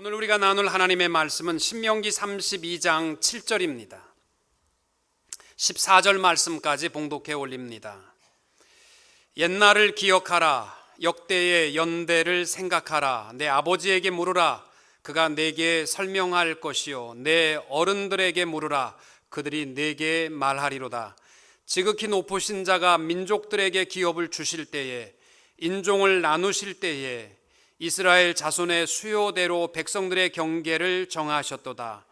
오늘 우리가 나눌 하나님의 말씀은 신명기 32장 7절입니다. 14절 말씀까지 봉독해 올립니다. 옛날을 기억하라. 역대의 연대를 생각하라. 내 아버지에게 물으라. 그가 내게 설명할 것이요 내 어른들에게 물으라. 그들이 내게 말하리로다. 지극히 높으신 자가 민족들에게 기업을 주실 때에, 인종을 나누실 때에 이스라엘 자손의 수요대로 백성들의 경계를 정하셨도다.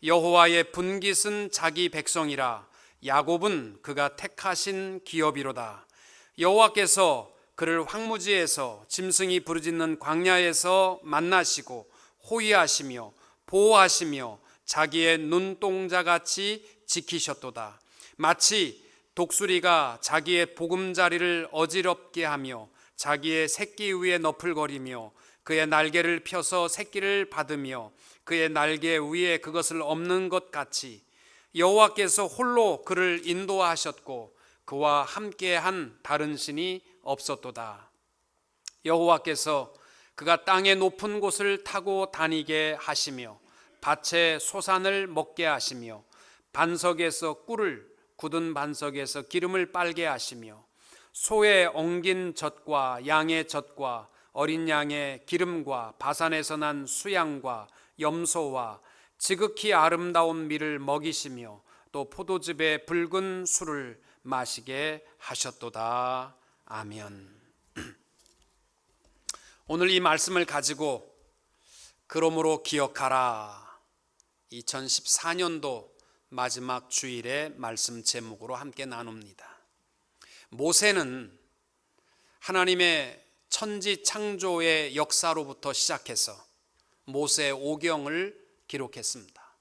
여호와의 분깃은 자기 백성이라. 야곱은 그가 택하신 기업이로다. 여호와께서 그를 황무지에서 짐승이 부르짖는 광야에서 만나시고 호위하시며 보호하시며 자기의 눈동자같이 지키셨도다. 마치 독수리가 자기의 보금자리를 어지럽게 하며 자기의 새끼 위에 너풀거리며 그의 날개를 펴서 새끼를 받으며 그의 날개 위에 그것을 엎는 것 같이 여호와께서 홀로 그를 인도하셨고 그와 함께한 다른 신이 없었도다. 여호와께서 그가 땅의 높은 곳을 타고 다니게 하시며 밭의 소산을 먹게 하시며 반석에서 꿀을, 굳은 반석에서 기름을 빨게 하시며 소의 엉긴 젖과 양의 젖과 어린 양의 기름과 바산에서 난 수양과 염소와 지극히 아름다운 밀을 먹이시며 또 포도즙의 붉은 술을 마시게 하셨도다. 아멘. 오늘 이 말씀을 가지고 그러므로 기억하라, 2014년도 마지막 주일의 말씀 제목으로 함께 나눕니다. 모세는 하나님의 천지 창조의 역사로부터 시작해서 모세 오경을 기록했습니다.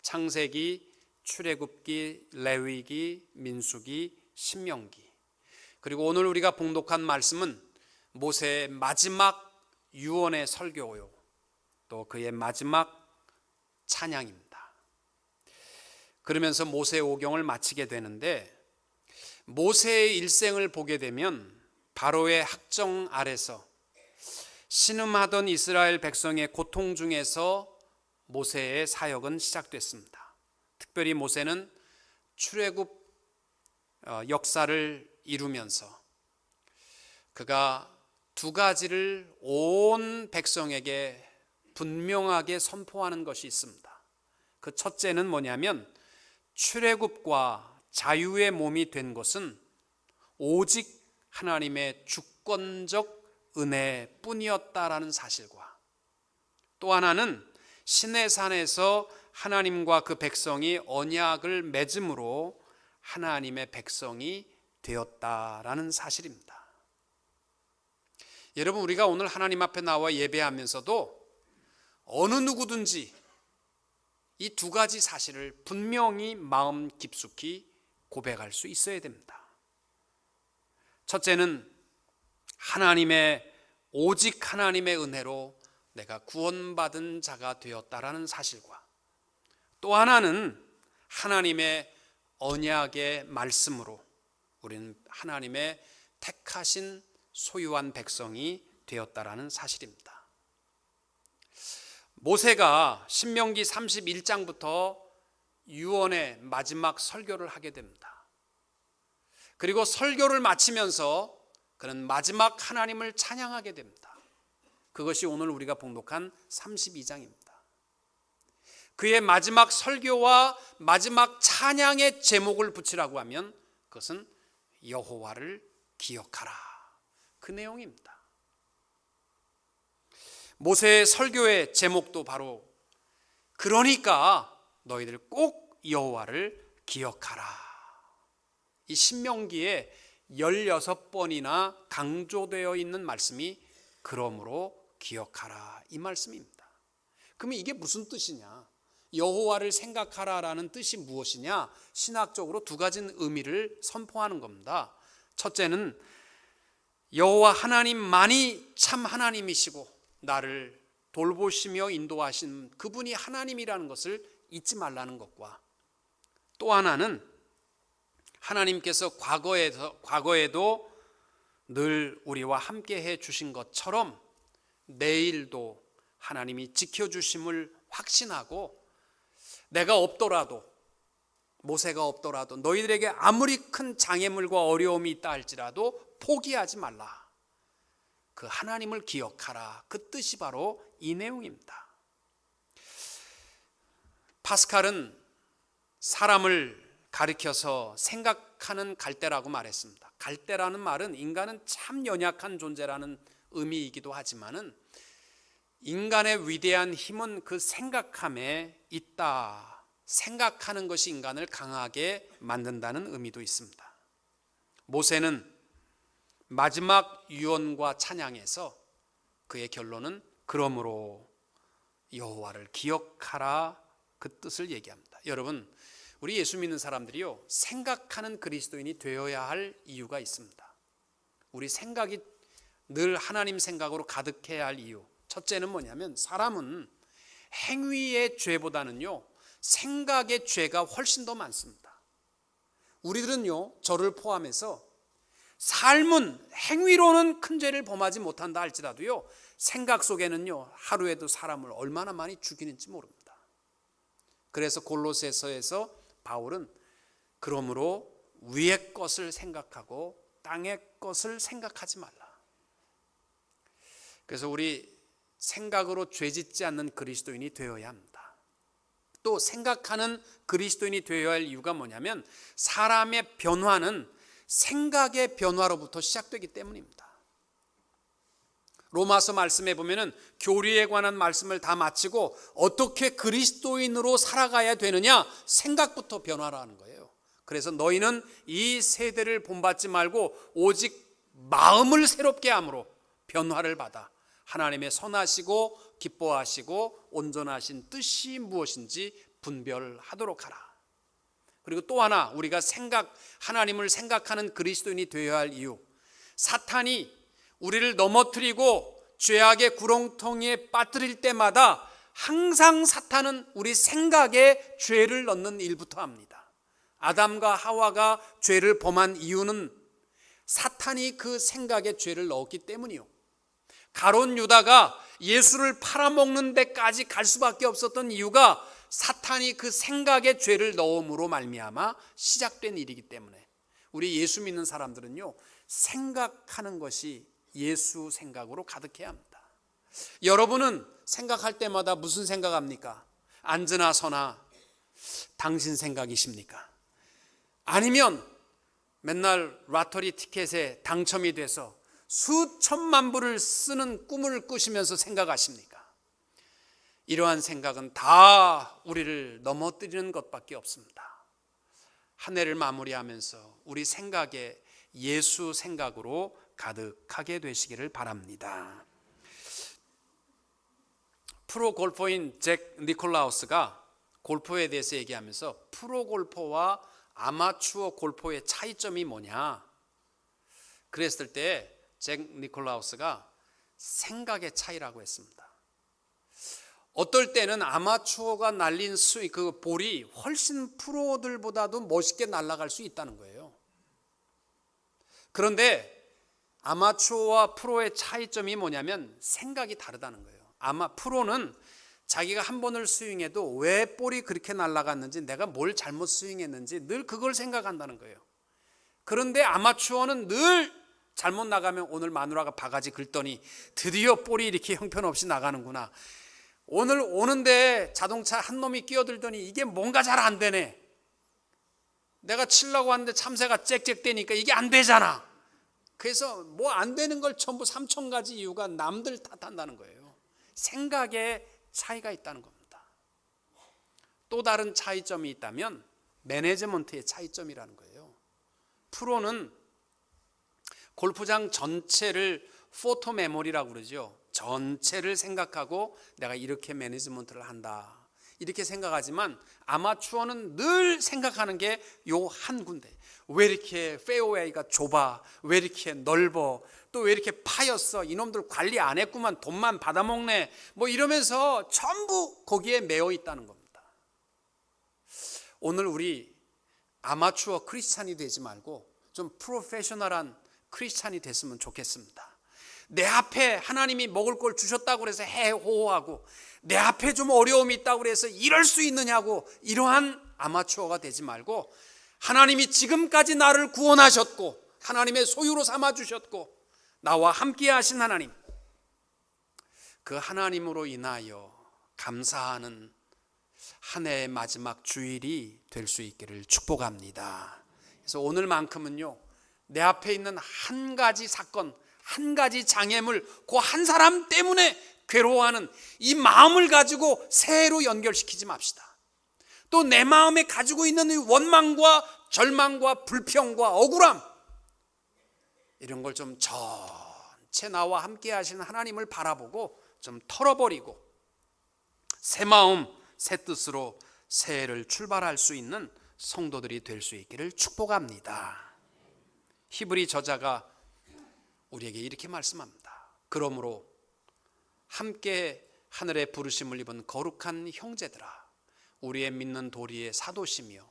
창세기, 출애굽기, 레위기, 민수기, 신명기. 그리고 오늘 우리가 봉독한 말씀은 모세의 마지막 유언의 설교요, 또 그의 마지막 찬양입니다. 그러면서 모세 오경을 마치게 되는데, 모세의 일생을 보게 되면 바로의 학정 아래서 신음하던 이스라엘 백성의 고통 중에서 모세의 사역은 시작됐습니다. 특별히 모세는 출애굽 역사를 이루면서 그가 두 가지를 온 백성에게 분명하게 선포하는 것이 있습니다. 그 첫째는 뭐냐면, 출애굽과 자유의 몸이 된 것은 오직 하나님의 주권적 은혜뿐이었다라는 사실과, 또 하나는 시내산에서 하나님과 그 백성이 언약을 맺음으로 하나님의 백성이 되었다라는 사실입니다. 여러분, 우리가 오늘 하나님 앞에 나와 예배하면서도 어느 누구든지 이 두 가지 사실을 분명히 마음 깊숙이 고백할 수 있어야 됩니다. 첫째는 오직 하나님의 은혜로 내가 구원받은 자가 되었다라는 사실과, 또 하나는 하나님의 언약의 말씀으로 우리는 하나님의 택하신 소유한 백성이 되었다라는 사실입니다. 모세가 신명기 31장부터 유언의 마지막 설교를 하게 됩니다. 그리고 설교를 마치면서 그는 마지막 하나님을 찬양하게 됩니다. 그것이 오늘 우리가 봉독한 32장입니다. 그의 마지막 설교와 마지막 찬양의 제목을 붙이라고 하면 그것은 여호와를 기억하라, 그 내용입니다. 모세의 설교의 제목도 바로 그러니까 너희들 꼭 여호와를 기억하라. 이 신명기에 16번이나 강조되어 있는 말씀이 그러므로 기억하라, 이 말씀입니다. 그러면 이게 무슨 뜻이냐? 여호와를 생각하라라는 뜻이 무엇이냐? 신학적으로 두 가지 의미를 선포하는 겁니다. 첫째는 여호와 하나님만이 참 하나님이시고 나를 돌보시며 인도하신 그분이 하나님이라는 것을 잊지 말라는 것과, 또 하나는 하나님께서 과거에도 늘 우리와 함께 해 주신 것처럼 내일도 하나님이 지켜주심을 확신하고 내가 없더라도 모세가 없더라도 너희들에게 아무리 큰 장애물과 어려움이 있다 할지라도 포기하지 말라. 그 하나님을 기억하라. 그 뜻이 바로 이 내용입니다. 파스칼은 사람을 가리켜서 생각하는 갈대라고 말했습니다. 갈대라는 말은 인간은 참 연약한 존재라는 의미이기도 하지만은 인간의 위대한 힘은 그 생각함에 있다. 생각하는 것이 인간을 강하게 만든다는 의미도 있습니다. 모세는 마지막 유언과 찬양에서 그의 결론은 그러므로 여호와를 기억하라 그 뜻을 얘기합니다. 여러분, 우리 예수 믿는 사람들이요, 생각하는 그리스도인이 되어야 할 이유가 있습니다. 우리 생각이 늘 하나님 생각으로 가득해야 할 이유. 첫째는 뭐냐면 사람은 행위의 죄보다는요 생각의 죄가 훨씬 더 많습니다. 우리들은요, 저를 포함해서 삶은 행위로는 큰 죄를 범하지 못한다 할지라도요 생각 속에는요 하루에도 사람을 얼마나 많이 죽이는지 모릅니다. 그래서 골로새서에서 바울은 그러므로 위의 것을 생각하고 땅의 것을 생각하지 말라. 그래서 우리 생각으로 죄짓지 않는 그리스도인이 되어야 합니다. 또 생각하는 그리스도인이 되어야 할 이유가 뭐냐면 사람의 변화는 생각의 변화로부터 시작되기 때문입니다. 로마서 말씀에 보면은 교리에 관한 말씀을 다 마치고 어떻게 그리스도인으로 살아가야 되느냐 생각부터 변화라는 거예요. 그래서 너희는 이 세대를 본받지 말고 오직 마음을 새롭게 함으로 변화를 받아 하나님의 선하시고 기뻐하시고 온전하신 뜻이 무엇인지 분별하도록 하라. 그리고 또 하나 우리가 하나님을 생각하는 그리스도인이 되어야 할 이유, 사탄이 우리를 넘어뜨리고 죄악의 구렁텅이에 빠뜨릴 때마다 항상 사탄은 우리 생각에 죄를 넣는 일부터 합니다. 아담과 하와가 죄를 범한 이유는 사탄이 그 생각에 죄를 넣었기 때문이요. 가룟 유다가 예수를 팔아먹는 데까지 갈 수밖에 없었던 이유가 사탄이 그 생각에 죄를 넣음으로 말미암아 시작된 일이기 때문에 우리 예수 믿는 사람들은요 생각하는 것이 예수 생각으로 가득해야 합니다. 여러분은 생각할 때마다 무슨 생각합니까? 앉으나 서나 당신 생각이십니까? 아니면 맨날 라터리 티켓에 당첨이 돼서 수천만 불을 쓰는 꿈을 꾸시면서 생각하십니까? 이러한 생각은 다 우리를 넘어뜨리는 것밖에 없습니다. 한 해를 마무리하면서 우리 생각에 예수 생각으로 가득하게 되시기를 바랍니다. 프로 골퍼인 잭 니콜라우스가 골프에 대해서 얘기하면서 프로 골퍼와 아마추어 골퍼의 차이점이 뭐냐 그랬을 때 잭 니콜라우스가 생각의 차이라고 했습니다. 어떨 때는 아마추어가 날린 그 볼이 훨씬 프로들보다도 멋있게 날아갈 수 있다는 거예요. 그런데 아마추어와 프로의 차이점이 뭐냐면 생각이 다르다는 거예요. 프로는 자기가 한 번을 스윙해도 왜 볼이 그렇게 날아갔는지 내가 뭘 잘못 스윙했는지 늘 그걸 생각한다는 거예요. 그런데 아마추어는 늘 잘못 나가면 오늘 마누라가 바가지 긁더니 드디어 볼이 이렇게 형편없이 나가는구나. 오늘 오는데 자동차 한 놈이 끼어들더니 이게 뭔가 잘 안 되네. 내가 치려고 하는데 참새가 짹짹대니까 이게 안 되잖아. 그래서 뭐 안 되는 걸 전부 3,000가지 이유가 남들 탓한다는 거예요. 생각에 차이가 있다는 겁니다. 또 다른 차이점이 있다면 매니지먼트의 차이점이라는 거예요. 프로는 골프장 전체를 포토 메모리라고 그러죠. 전체를 생각하고 내가 이렇게 매니지먼트를 한다 이렇게 생각하지만 아마추어는 늘 생각하는 게 요 한 군데. 왜 이렇게 페어웨이가 좁아? 왜 이렇게 넓어? 또 왜 이렇게 파였어? 이놈들 관리 안 했구만. 돈만 받아먹네. 뭐 이러면서 전부 거기에 매여 있다는 겁니다. 오늘 우리 아마추어 크리스찬이 되지 말고 좀 프로페셔널한 크리스찬이 됐으면 좋겠습니다. 내 앞에 하나님이 먹을 걸 주셨다고 해서 해호하고 내 앞에 좀 어려움이 있다고 해서 이럴 수 있느냐고 이러한 아마추어가 되지 말고 하나님이 지금까지 나를 구원하셨고 하나님의 소유로 삼아주셨고 나와 함께 하신 하나님, 그 하나님으로 인하여 감사하는 한 해의 마지막 주일이 될 수 있기를 축복합니다. 그래서 오늘만큼은요, 내 앞에 있는 한 가지 사건, 한 가지 장애물, 그 한 사람 때문에 괴로워하는 이 마음을 가지고 새해로 연결시키지 맙시다. 또 내 마음에 가지고 있는 이 원망과 절망과 불평과 억울함, 이런 걸 좀 전체 나와 함께 하시는 하나님을 바라보고 좀 털어버리고 새 마음, 새 뜻으로 새해를 출발할 수 있는 성도들이 될 수 있기를 축복합니다. 히브리 저자가 우리에게 이렇게 말씀합니다. 그러므로 함께 하늘의 부르심을 입은 거룩한 형제들아, 우리의 믿는 도리의 사도시며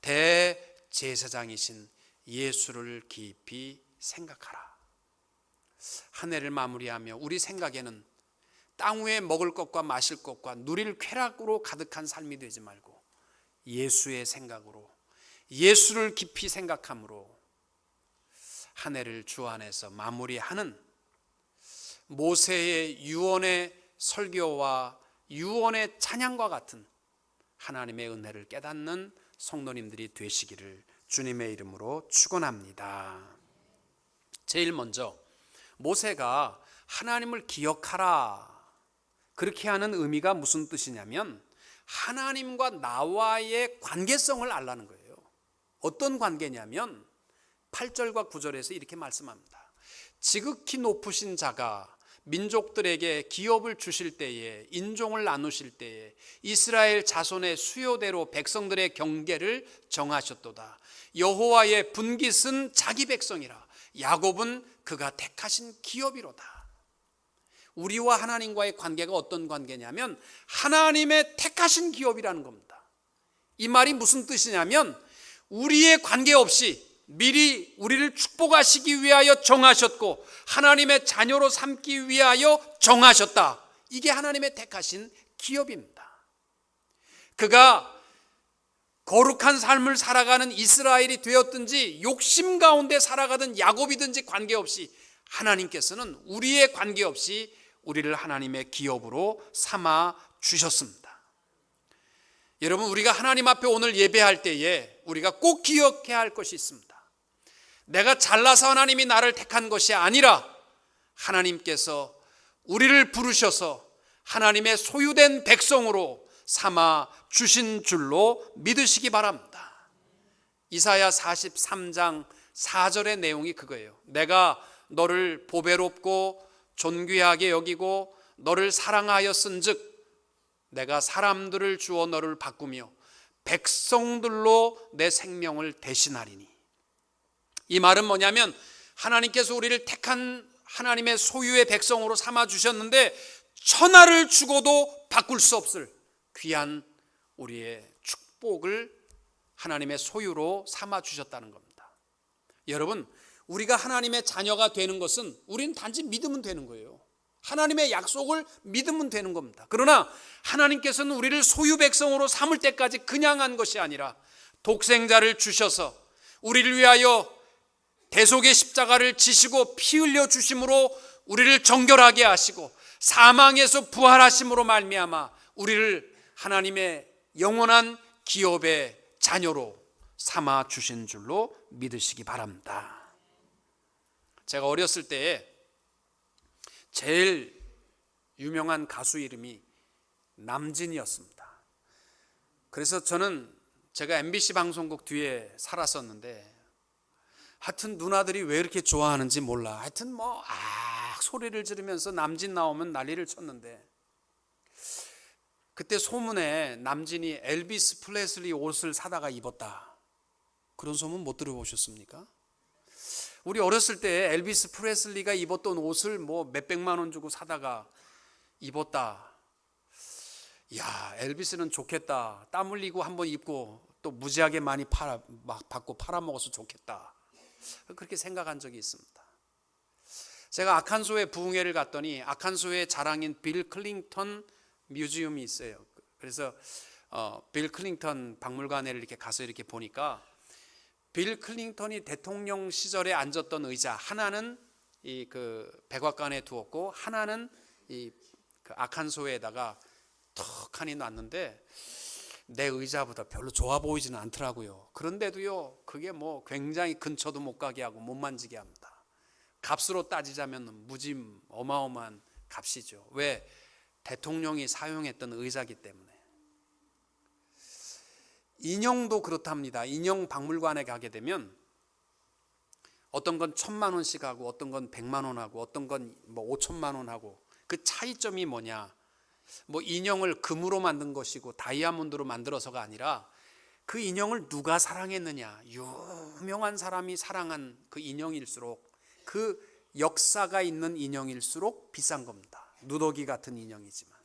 대제사장이신 예수를 깊이 생각하라. 한 해를 마무리하며 우리 생각에는 땅 위에 먹을 것과 마실 것과 누릴 쾌락으로 가득한 삶이 되지 말고 예수의 생각으로, 예수를 깊이 생각함으로 한 해를 주 안에서 마무리하는 모세의 유언의 설교와 유언의 찬양과 같은 하나님의 은혜를 깨닫는 성도님들이 되시기를 주님의 이름으로 축원합니다. 제일 먼저 모세가 하나님을 기억하라, 그렇게 하는 의미가 무슨 뜻이냐면 하나님과 나와의 관계성을 알라는 거예요. 어떤 관계냐면 8절과 9절에서 이렇게 말씀합니다. 지극히 높으신 자가 민족들에게 기업을 주실 때에, 인종을 나누실 때에 이스라엘 자손의 수요대로 백성들의 경계를 정하셨도다. 여호와의 분깃은 자기 백성이라, 야곱은 그가 택하신 기업이로다. 우리와 하나님과의 관계가 어떤 관계냐면 하나님의 택하신 기업이라는 겁니다. 이 말이 무슨 뜻이냐면 우리의 관계 없이 미리 우리를 축복하시기 위하여 정하셨고 하나님의 자녀로 삼기 위하여 정하셨다. 이게 하나님의 택하신 기업입니다. 그가 거룩한 삶을 살아가는 이스라엘이 되었든지 욕심 가운데 살아가던 야곱이든지 관계없이 하나님께서는 우리의 관계없이 우리를 하나님의 기업으로 삼아 주셨습니다. 여러분, 우리가 하나님 앞에 오늘 예배할 때에 우리가 꼭 기억해야 할 것이 있습니다. 내가 잘나서 하나님이 나를 택한 것이 아니라 하나님께서 우리를 부르셔서 하나님의 소유된 백성으로 삼아 주신 줄로 믿으시기 바랍니다. 이사야 43장 4절의 내용이 그거예요. 내가 너를 보배롭고 존귀하게 여기고 너를 사랑하였은즉 내가 사람들을 주어 너를 바꾸며 백성들로 내 생명을 대신하리니. 이 말은 뭐냐면 하나님께서 우리를 택한 하나님의 소유의 백성으로 삼아 주셨는데 천하를 주고도 바꿀 수 없을 귀한 우리의 축복을 하나님의 소유로 삼아 주셨다는 겁니다. 여러분, 우리가 하나님의 자녀가 되는 것은 우리는 단지 믿으면 되는 거예요. 하나님의 약속을 믿으면 되는 겁니다. 그러나 하나님께서는 우리를 소유 백성으로 삼을 때까지 그냥 한 것이 아니라 독생자를 주셔서 우리를 위하여 대속의 십자가를 지시고 피 흘려 주심으로 우리를 정결하게 하시고 사망에서 부활하심으로 말미암아 우리를 하나님의 영원한 기업의 자녀로 삼아 주신 줄로 믿으시기 바랍니다. 제가 어렸을 때에 제일 유명한 가수 이름이 남진이었습니다. 그래서 저는 제가 MBC 방송국 뒤에 살았었는데 하여튼 누나들이 왜 이렇게 좋아하는지 몰라. 하여튼 소리를 지르면서 남진 나오면 난리를 쳤는데 그때 소문에 남진이 엘비스 프레슬리 옷을 사다가 입었다. 그런 소문 못 들어보셨습니까? 우리 어렸을 때 엘비스 프레슬리가 입었던 옷을 몇백만 원 주고 사다가 입었다. 야, 엘비스는 좋겠다. 땀 흘리고 한번 입고 또 무지하게 많이 받고 팔아먹어서 좋겠다. 그렇게 생각한 적이 있습니다. 제가 아칸소에 부흥회를 갔더니 아칸소의 자랑인 빌 클링턴 뮤지엄이 있어요. 그래서 빌 클링턴 박물관에 이렇게 가서 이렇게 보니까 빌 클링턴이 대통령 시절에 앉았던 의자 하나는 이 그 백악관에 두었고 하나는 이 그 아칸소에다가 턱하니 놨는데 내 의자보다 별로 좋아 보이지는 않더라고요. 그런데도요, 그게 뭐 굉장히 근처도 못 가게 하고 못 만지게 합니다. 값으로 따지자면 무지 어마어마한 값이죠. 왜? 대통령이 사용했던 의자기 때문에. 인형도 그렇답니다. 인형 박물관에 가게 되면 어떤 건 1,000만 원씩 하고 어떤 건 100만 원 하고 어떤 건 뭐 5천만 원 하고 그 차이점이 뭐냐? 뭐 인형을 금으로 만든 것이고 다이아몬드로 만들어서가 아니라 그 인형을 누가 사랑했느냐, 유명한 사람이 사랑한 그 인형일수록, 그 역사가 있는 인형일수록 비싼 겁니다. 누더기 같은 인형이지만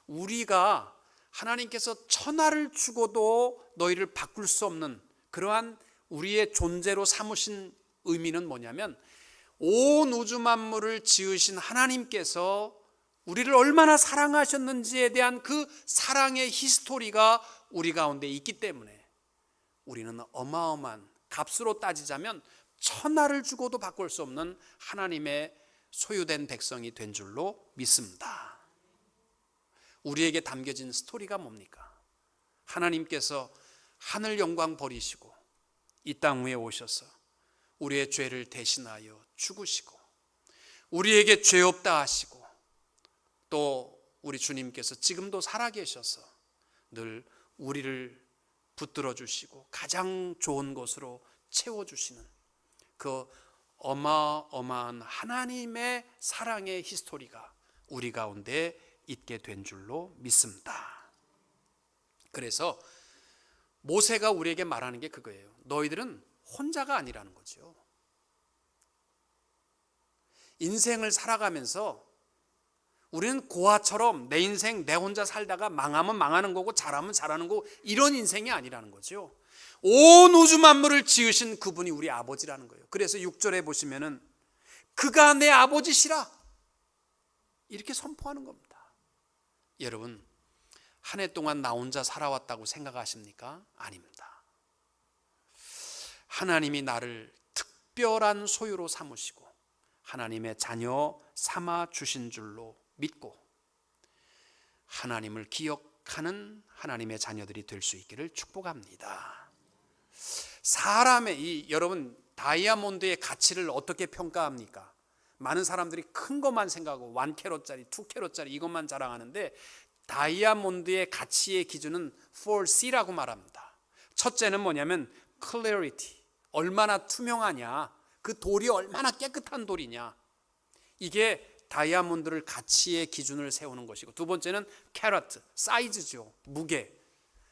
우리가 하나님께서 천하를 주고도 너희를 바꿀 수 없는 그러한 우리의 존재로 삼으신 의미는 뭐냐면 온 우주 만물을 지으신 하나님께서 우리를 얼마나 사랑하셨는지에 대한 그 사랑의 히스토리가 우리 가운데 있기 때문에 우리는 어마어마한, 값으로 따지자면 천하를 주고도 바꿀 수 없는 하나님의 소유된 백성이 된 줄로 믿습니다. 우리에게 담겨진 스토리가 뭡니까? 하나님께서 하늘 영광 버리시고 이 땅 위에 오셔서 우리의 죄를 대신하여 죽으시고 우리에게 죄 없다 하시고 또 우리 주님께서 지금도 살아계셔서 늘 우리를 붙들어 주시고 가장 좋은 것으로 채워주시는 그 어마어마한 하나님의 사랑의 히스토리가 우리 가운데 있게 된 줄로 믿습니다. 그래서 모세가 우리에게 말하는 게 그거예요. 너희들은 혼자가 아니라는 거죠. 인생을 살아가면서 우리는 고아처럼 내 인생 내 혼자 살다가 망하면 망하는 거고 잘하면 잘하는 거고 이런 인생이 아니라는 거죠. 온 우주 만물을 지으신 그분이 우리 아버지라는 거예요. 그래서 6절에 보시면은 그가 내 아버지시라 이렇게 선포하는 겁니다. 여러분, 한 해 동안 나 혼자 살아왔다고 생각하십니까? 아닙니다. 하나님이 나를 특별한 소유로 삼으시고 하나님의 자녀 삼아 주신 줄로 믿고 하나님을 기억하는 하나님의 자녀들이 될 수 있기를 축복합니다. 사람의 여러분 다이아몬드의 가치를 어떻게 평가합니까? 많은 사람들이 큰 것만 생각하고 1캐럿짜리, 2캐럿짜리 이것만 자랑하는데 다이아몬드의 가치의 기준은 4C라고 말합니다. 첫째는 뭐냐면 clarity, 얼마나 투명하냐, 그 돌이 얼마나 깨끗한 돌이냐, 이게 다이아몬드를 가치의 기준을 세우는 것이고, 두 번째는 캐럿, 사이즈죠, 무게.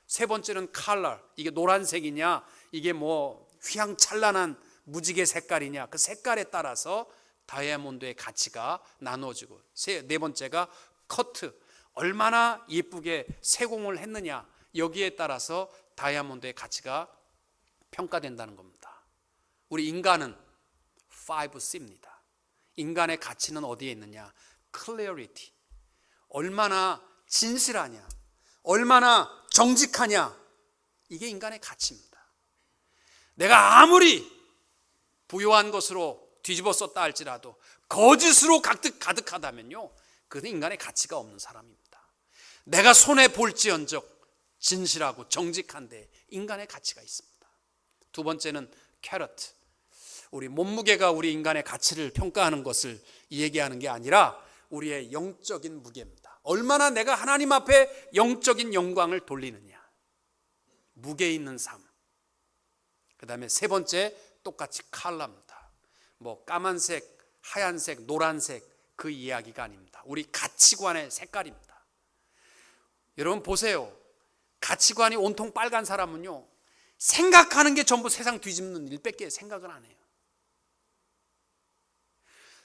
세 번째는 컬러, 이게 노란색이냐, 이게 뭐 휘황찬란한 무지개 색깔이냐, 그 색깔에 따라서 다이아몬드의 가치가 나누어지고, 네 번째가 커트, 얼마나 예쁘게 세공을 했느냐, 여기에 따라서 다이아몬드의 가치가 평가된다는 겁니다. 우리 인간은 5C입니다. 인간의 가치는 어디에 있느냐? clarity, 얼마나 진실하냐, 얼마나 정직하냐, 이게 인간의 가치입니다. 내가 아무리 부요한 것으로 뒤집어 썼다 할지라도 거짓으로 가득하다면요, 그는 인간의 가치가 없는 사람입니다. 내가 손해 볼지언정 진실하고 정직한데 인간의 가치가 있습니다. 두 번째는 캐럿, 우리 몸무게가 우리 인간의 가치를 평가하는 것을 얘기하는 게 아니라 우리의 영적인 무게입니다. 얼마나 내가 하나님 앞에 영적인 영광을 돌리느냐, 무게 있는 삶. 그 다음에 세 번째 똑같이 컬러입니다. 뭐 까만색, 하얀색, 노란색 그 이야기가 아닙니다. 우리 가치관의 색깔입니다. 여러분 보세요. 가치관이 온통 빨간 사람은요, 생각하는 게 전부 세상 뒤집는 일밖에 생각을 안 해요.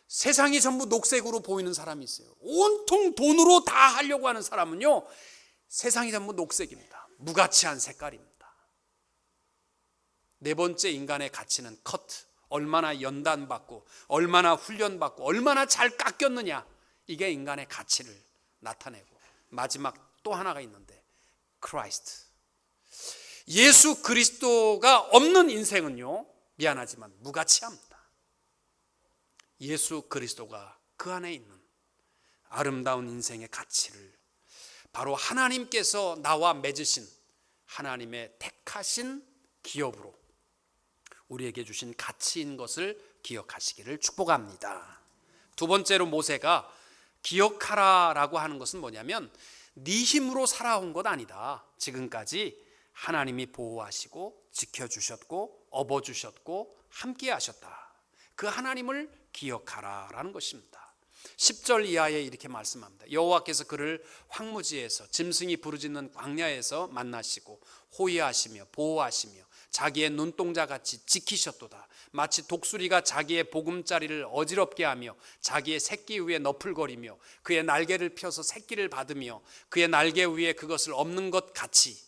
세상이 전부 녹색으로 보이는 사람이 있어요. 온통 돈으로 다 하려고 하는 사람은요, 세상이 전부 녹색입니다. 무가치한 색깔입니다. 네 번째 인간의 가치는 커트, 얼마나 연단받고 얼마나 훈련받고 얼마나 잘 깎였느냐, 이게 인간의 가치를 나타내고, 마지막 또 하나가 있는데 크라이스트, 예수 그리스도가 없는 인생은요, 미안하지만 무가치합니다. 예수 그리스도가 그 안에 있는 아름다운 인생의 가치를 바로 하나님께서 나와 맺으신 하나님의 택하신 기업으로 우리에게 주신 가치인 것을 기억하시기를 축복합니다. 두 번째로 모세가 기억하라라고 하는 것은 뭐냐면, 네 힘으로 살아온 것 아니다. 지금까지 하나님이 보호하시고 지켜주셨고 업어주셨고 함께 하셨다. 그 하나님을 기억하라라는 것입니다. 10절 이하에 이렇게 말씀합니다. 여호와께서 그를 황무지에서 짐승이 부르짖는 광야에서 만나시고 호위하시며 보호하시며 자기의 눈동자같이 지키셨도다. 마치 독수리가 자기의 보금자리를 어지럽게 하며 자기의 새끼 위에 너풀거리며 그의 날개를 펴서 새끼를 받으며 그의 날개 위에 그것을 엎는 것 같이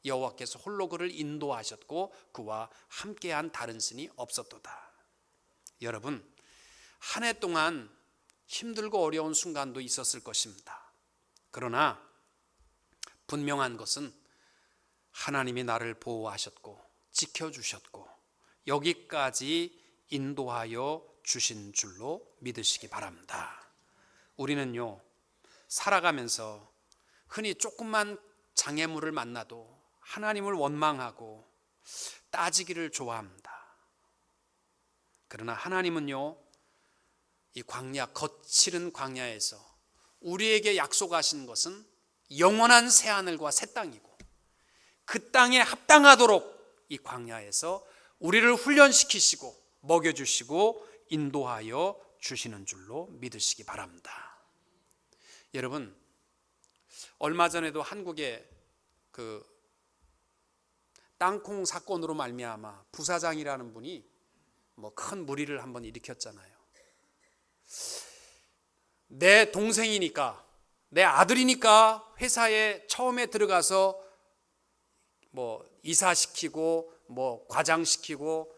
여호와께서 홀로 그를 인도하셨고 그와 함께한 다른 신이 없었도다. 여러분, 한 해 동안 힘들고 어려운 순간도 있었을 것입니다. 그러나 분명한 것은 하나님이 나를 보호하셨고 지켜주셨고 여기까지 인도하여 주신 줄로 믿으시기 바랍니다. 우리는요, 살아가면서 흔히 조금만 장애물을 만나도 하나님을 원망하고 따지기를 좋아합니다. 그러나 하나님은요, 이 광야, 거칠은 광야에서 우리에게 약속하신 것은 영원한 새하늘과 새 땅이고, 그 땅에 합당하도록 이 광야에서 우리를 훈련시키시고 먹여주시고 인도하여 주시는 줄로 믿으시기 바랍니다. 여러분, 얼마 전에도 한국에 그 땅콩 사건으로 말미암아 부사장이라는 분이 큰 물의를 한번 일으켰잖아요. 내 동생이니까, 내 아들이니까 회사에 처음에 들어가서 이사시키고 과장시키고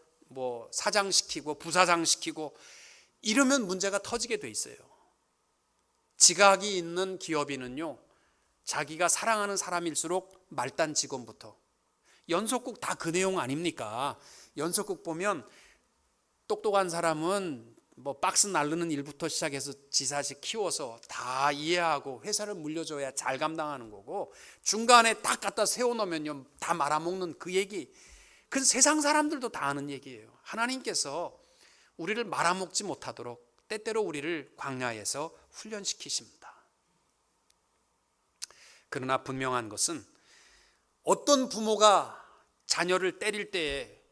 사장시키고 부사장시키고 이러면 문제가 터지게 돼 있어요. 지각이 있는 기업인은요, 자기가 사랑하는 사람일수록 말단 직원부터, 연속국 다 그 내용 아닙니까? 연속국 보면 똑똑한 사람은 박스 나르는 일부터 시작해서 지사직 키워서 다 이해하고 회사를 물려줘야 잘 감당하는 거고, 중간에 딱 갖다 세워놓으면요 다 말아먹는 그 얘기, 그 세상 사람들도 다 아는 얘기예요. 하나님께서 우리를 말아먹지 못하도록 때때로 우리를 광야에서 훈련시키십니다. 그러나 분명한 것은 어떤 부모가 자녀를 때릴 때에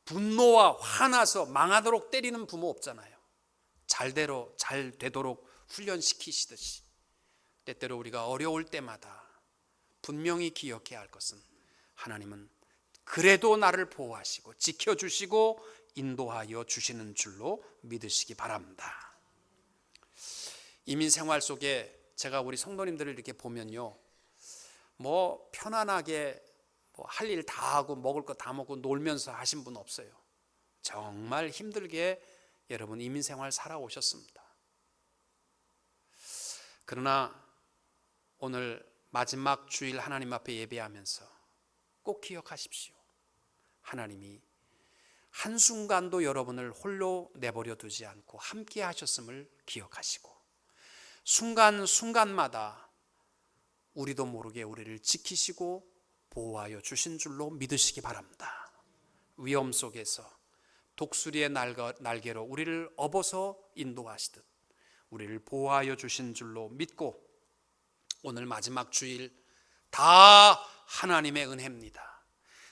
분노와 화나서 망하도록 때리는 부모 없잖아요. 잘 되도록 훈련시키시듯이 때때로 우리가 어려울 때마다 분명히 기억해야 할 것은, 하나님은 그래도 나를 보호하시고 지켜주시고 인도하여 주시는 줄로 믿으시기 바랍니다. 이민 생활 속에 제가 우리 성도님들을 이렇게 보면요, 편안하게 할 일 다 하고 먹을 거 다 먹고 놀면서 하신 분 없어요. 정말 힘들게 여러분 이민 생활 살아오셨습니다. 그러나 오늘 마지막 주일 하나님 앞에 예배하면서 꼭 기억하십시오. 하나님이 한순간도 여러분을 홀로 내버려 두지 않고 함께 하셨음을 기억하시고, 순간순간마다 우리도 모르게 우리를 지키시고 보호하여 주신 줄로 믿으시기 바랍니다. 위험 속에서 독수리의 날개로 우리를 업어서 인도하시듯 우리를 보호하여 주신 줄로 믿고, 오늘 마지막 주일 다 하나님의 은혜입니다.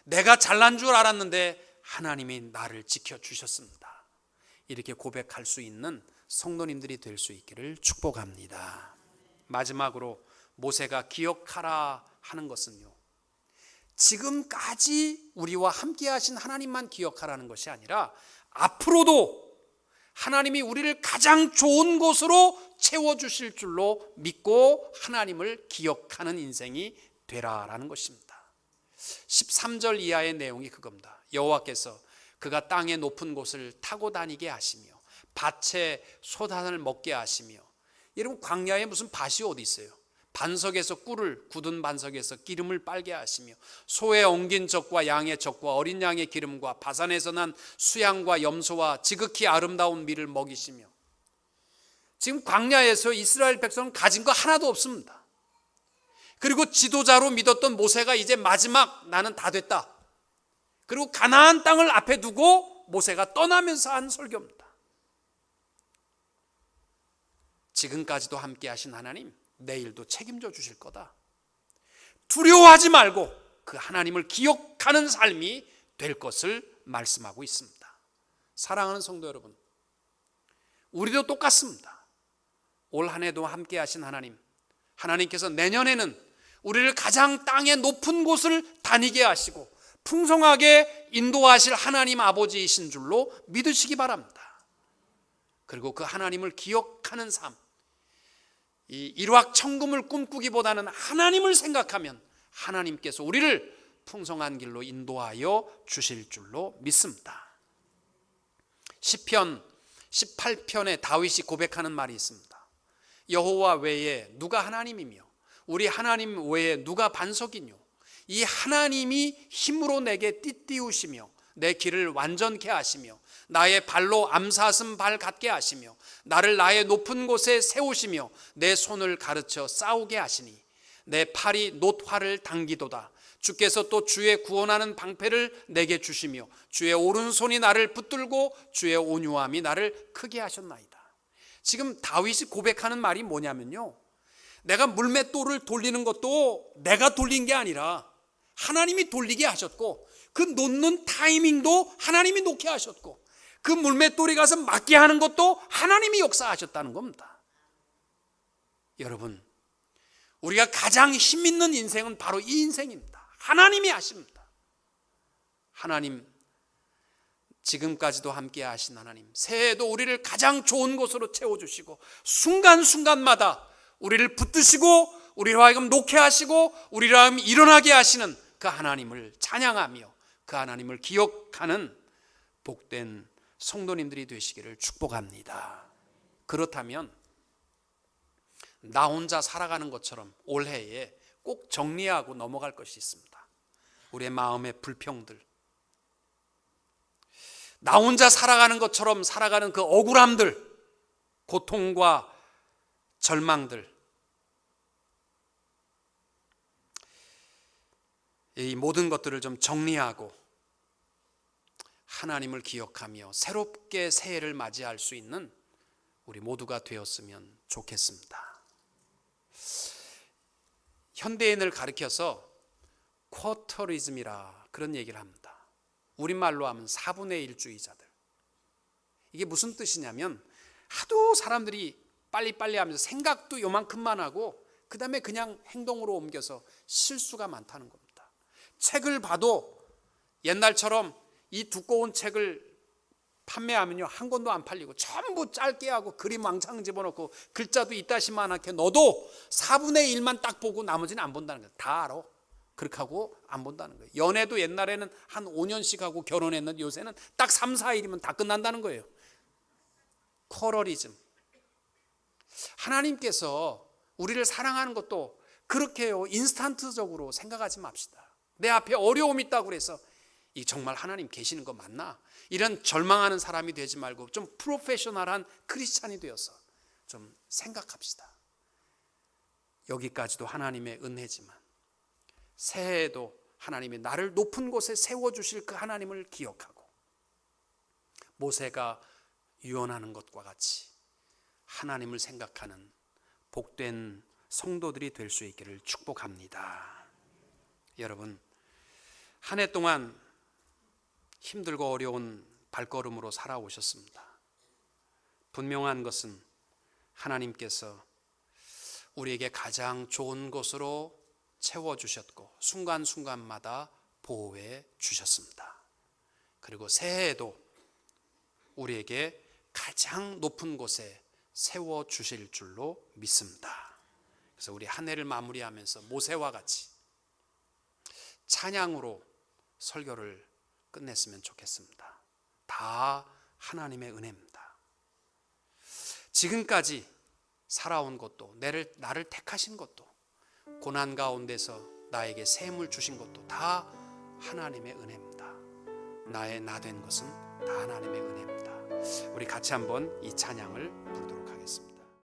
내가 잘난 줄 알았는데 하나님이 나를 지켜주셨습니다. 이렇게 고백할 수 있는 성도님들이 될 수 있기를 축복합니다. 마지막으로 모세가 기억하라 하는 것은요, 지금까지 우리와 함께 하신 하나님만 기억하라는 것이 아니라 앞으로도 하나님이 우리를 가장 좋은 곳으로 채워주실 줄로 믿고 하나님을 기억하는 인생이 되라라는 것입니다. 13절 이하의 내용이 그겁니다. 여호와께서 그가 땅의 높은 곳을 타고 다니게 하시며 밭에 소단을 먹게 하시며. 여러분, 광야에 무슨 밭이 어디 있어요? 반석에서 꿀을, 굳은 반석에서 기름을 빨게 하시며 소의 엉긴 젖과 양의 젖과 어린 양의 기름과 바산에서 난 수양과 염소와 지극히 아름다운 밀을 먹이시며. 지금 광야에서 이스라엘 백성은 가진 거 하나도 없습니다. 그리고 지도자로 믿었던 모세가 이제 마지막 나는 다 됐다. 그리고 가나안 땅을 앞에 두고 모세가 떠나면서 한 설교입니다. 지금까지도 함께 하신 하나님, 내일도 책임져 주실 거다. 두려워하지 말고 그 하나님을 기억하는 삶이 될 것을 말씀하고 있습니다. 사랑하는 성도 여러분, 우리도 똑같습니다. 올 한 해도 함께 하신 하나님, 하나님께서 내년에는 우리를 가장 땅의 높은 곳을 다니게 하시고 풍성하게 인도하실 하나님 아버지이신 줄로 믿으시기 바랍니다. 그리고 그 하나님을 기억하는 삶, 이 일확천금을 꿈꾸기보다는 하나님을 생각하면 하나님께서 우리를 풍성한 길로 인도하여 주실 줄로 믿습니다. 시편 18편에 다윗이 고백하는 말이 있습니다. 여호와 외에 누가 하나님이며 우리 하나님 외에 누가 반석이뇨. 이 하나님이 힘으로 내게 띠띠우시며 내 길을 완전케 하시며 나의 발로 암사슴 발 같게 하시며 나를 나의 높은 곳에 세우시며 내 손을 가르쳐 싸우게 하시니 내 팔이 놋화를 당기도다. 주께서 또 주의 구원하는 방패를 내게 주시며 주의 오른손이 나를 붙들고 주의 온유함이 나를 크게 하셨나이다. 지금 다윗이 고백하는 말이 뭐냐면요, 내가 물맷돌을 돌리는 것도 내가 돌린 게 아니라 하나님이 돌리게 하셨고 그 놓는 타이밍도 하나님이 놓게 하셨고 그 물맷돌이 가서 맞게 하는 것도 하나님이 역사하셨다는 겁니다. 여러분, 우리가 가장 힘 있는 인생은 바로 이 인생입니다. 하나님이 하십니다. 하나님, 지금까지도 함께 하신 하나님, 새해에도 우리를 가장 좋은 곳으로 채워주시고 순간순간마다 우리를 붙드시고 우리로 하여금 놓게 하시고 우리로 하여금 일어나게 하시는 그 하나님을 찬양하며 그 하나님을 기억하는 복된 성도님들이 되시기를 축복합니다. 그렇다면 나 혼자 살아가는 것처럼 올해에 꼭 정리하고 넘어갈 것이 있습니다. 우리의 마음의 불평들, 나 혼자 살아가는 것처럼 살아가는 그 억울함들, 고통과 절망들, 이 모든 것들을 좀 정리하고 하나님을 기억하며 새롭게 새해를 맞이할 수 있는 우리 모두가 되었으면 좋겠습니다. 현대인을 가리켜서 쿼터리즘이라 그런 얘기를 합니다. 우리말로 하면 4분의 1주의자들. 이게 무슨 뜻이냐면 하도 사람들이 빨리빨리 하면서 생각도 요만큼만 하고 그 다음에 그냥 행동으로 옮겨서 실수가 많다는 겁니다. 책을 봐도 옛날처럼 이 두꺼운 책을 판매하면요 한 권도 안 팔리고 전부 짧게 하고 그림 왕창 집어넣고 글자도 이따시만하게 넣어도 4분의 1만 딱 보고 나머지는 안 본다는 거예요. 다 알아. 그렇게 하고 안 본다는 거예요. 연애도 옛날에는 한 5년씩 하고 결혼했는데 요새는 딱 3, 4일이면 다 끝난다는 거예요. 쿼러리즘. 하나님께서 우리를 사랑하는 것도 그렇게요 인스턴트적으로 생각하지 맙시다. 내 앞에 어려움이 있다고 그래서 이 정말 하나님 계시는 거 맞나? 이런 절망하는 사람이 되지 말고 좀 프로페셔널한 크리스찬이 되어서 좀 생각합시다. 여기까지도 하나님의 은혜지만 새해에도 하나님이 나를 높은 곳에 세워주실 그 하나님을 기억하고 모세가 유언하는 것과 같이 하나님을 생각하는 복된 성도들이 될 수 있기를 축복합니다. 여러분, 한 해 동안 힘들고 어려운 발걸음으로 살아오셨습니다. 분명한 것은 하나님께서 우리에게 가장 좋은 곳으로 채워주셨고 순간순간마다 보호해 주셨습니다. 그리고 새해에도 우리에게 가장 높은 곳에 세워주실 줄로 믿습니다. 그래서 우리 한 해를 마무리하면서 모세와 같이 찬양으로 설교를 끝냈으면 좋겠습니다. 다 하나님의 은혜입니다. 지금까지 살아온 것도, 나를 택하신 것도, 고난 가운데서 나에게 샘을 주신 것도 다 하나님의 은혜입니다. 나의 나 된 것은 다 하나님의 은혜입니다. 우리 같이 한번 이 찬양을 부르겠습니다.